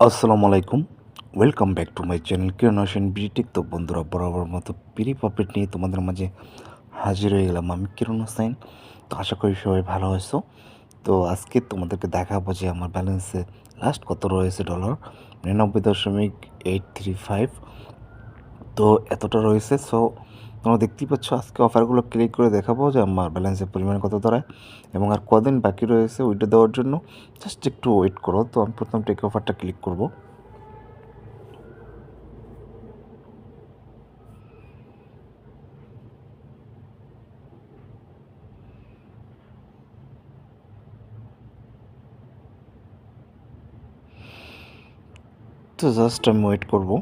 আসসালামু আলাইকুম। Welcome back to my channel Kiran Hossain BD Tech. তো বন্ধুরা, বরাবর মতো প্রি প্রফিট নিয়ে তোমাদের মাঝে হাজির হয়ে গেলাম। আমি কিরণ হোসেন। তো আশা করি সবাই ভালো আছো। তো আজকে তোমাদেরকে দেখাবো যে আমার ব্যালেন্সে লাস্ট কত রয়েছে ডলার 99.835। তো এতটা রয়েছে। সো তোমরা দেখতেই পাচ্ছ, আজকে অফারগুলো ক্লিক করে দেখাবো যে আমার ব্যালেন্সের পরিমাণ কত দাঁড়ায় এবং আর কদিন বাকি রয়েছে উইথড্র দেওয়ার জন্য। জাস্ট একটু ওয়েট করো। তো আমি প্রথম টেক অফারটা ক্লিক করবো। তো জাস্ট আমি ওয়েট করবো।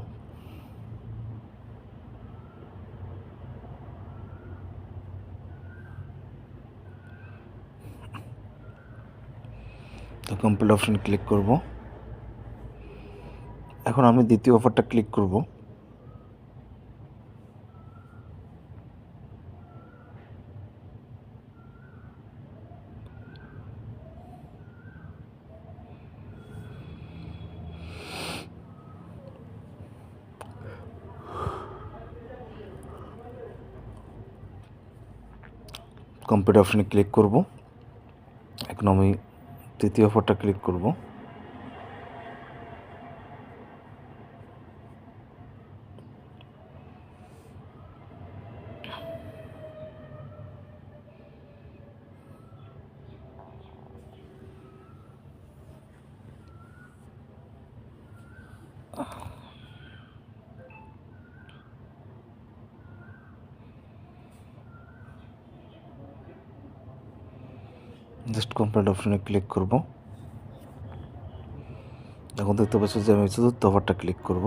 তো কমপ্লিট অপশন ক্লিক করব। এখন আমি দ্বিতীয় অফারটা ক্লিক করব। কমপ্লিট অপশনে ক্লিক করব। এখন আমি তৃতীয় অফারটা ক্লিক করব। জাস্ট কমপ্লিট অপশনে ক্লিক করব। এখন দেখতে পাচ্ছি যে আমি চতুর্থ অফারটা ক্লিক করব।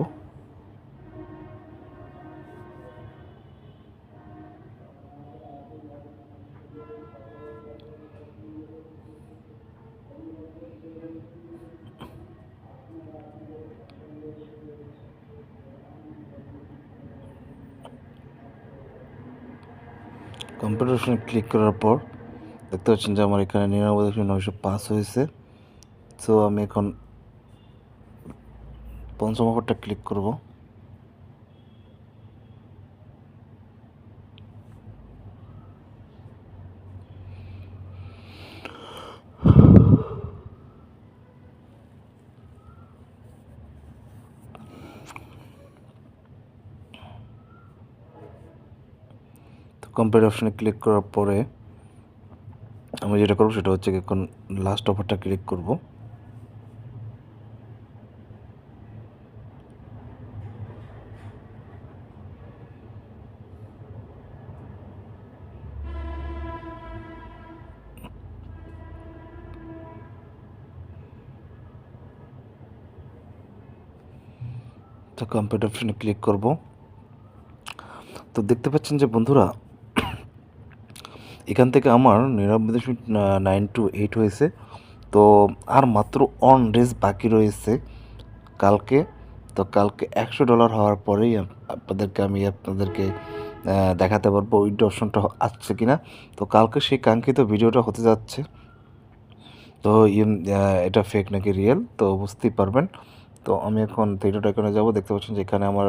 কমপ্লিট অপশনে ক্লিক করার পর দেখতে পাচ্ছেন যে আমার এখানে 99.905 হয়েছে। সো আমি এখন পঞ্চম অফারটা ক্লিক করব। তো কমপ্লিট অপশনে ক্লিক করার পরে আমি যেটা করবো সেটা হচ্ছে এখন লাস্ট অফারটা ক্লিক করব। তো কমপ্লিট অপশনে ক্লিক করব। তো দেখতে পাচ্ছেন যে বন্ধুরা, এখান থেকে আমার 99.928 হয়েছে। তো আর মাত্র অন ডেজ বাকি রয়েছে কালকে। তো কালকে $100 হওয়ার পরেই আপনাদেরকে দেখাতে পারবো উইথড্র অপশনটা আসছে কিনা। তো কালকে সেই কাঙ্ক্ষিত ভিডিওটা হতে যাচ্ছে। তো এটা ফেক নাকি রিয়েল তো বুঝতেই পারবেন। তো আমি এখন থিয়েটার আইকনে যাবো। দেখতে পাচ্ছেন যে এখানে আমার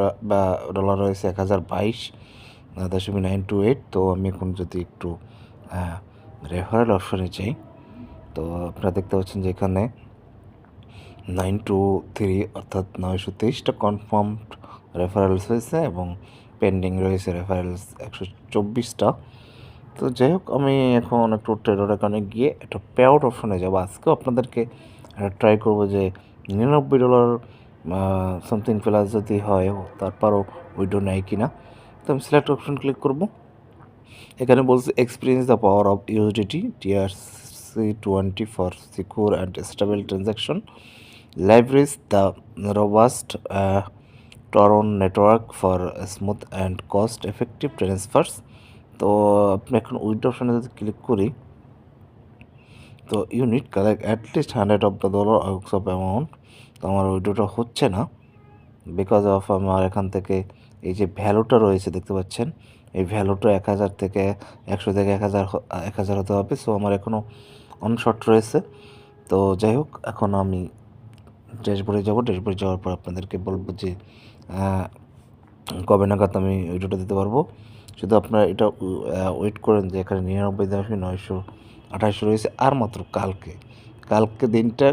ডলার রয়েছে 1022.928। তো আমি এখন যদি একটু রেফারেল অপশনে যাই, তো আপনারা দেখতে পাচ্ছেন যে এখানে 923 অর্থাৎ 923টা কনফার্মড রেফারেলস হয়েছে এবং পেন্ডিং রয়েছে রেফারেলস 124টা। তো যাই হোক, আমি এখন একটু ট্রেডার অ্যাকাউন্টে গিয়ে একটা পে আউট অপশনে যাবো। আজকেও আপনাদেরকে ট্রাই করবো যে $99 সামথিং প্লাস যদি হয়, তারপরও উইডো নেয় কি না। তো আমি সিলেক্ট অপশন ক্লিক করবো। এখানে বলছে experience the power of USDT TRC20 for secure and stable transaction, leverage the robust Toron network for smooth and cost effective transfers। তো আপনি এখন উইথড্র অপশনে যদি ক্লিক করি, তো unit collect at least 100 of the dollar of amount. তো আমার উইথড্রটা হচ্ছে না বিকজ অফ আমার এখান থেকে এই যে ভ্যালুটা রয়েছে দেখতে পাচ্ছেন, এই ভ্যালুটা 1000 থেকে 100 থেকে 1000 হতে হবে। সো আমার এখনও অনশর্ট রয়েছে। তো যাই হোক, এখন আমি ড্যাশবোর্ডে যাব। ড্যাশবোর্ডে যাওয়ার পর আপনাদেরকে বলব যে কবে নাগাদ আমি উইড্রোটা দিতে পারবো। শুধু আপনারা এটা ওয়েট করেন যে এখানে 99,928 রয়েছে আর মাত্র কালকে দিনটা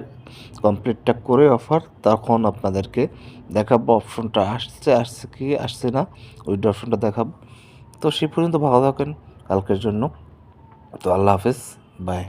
কমপ্লিটটা করে অফার তখন আপনাদেরকে দেখাবো অপশনটা আসছে কি আসছে না, উইড্রো অপশনটা দেখাবো। তো সে পর্যন্ত ভালো থাকেন কালকের জন্য। তো আল্লাহ হাফেজ, বাই।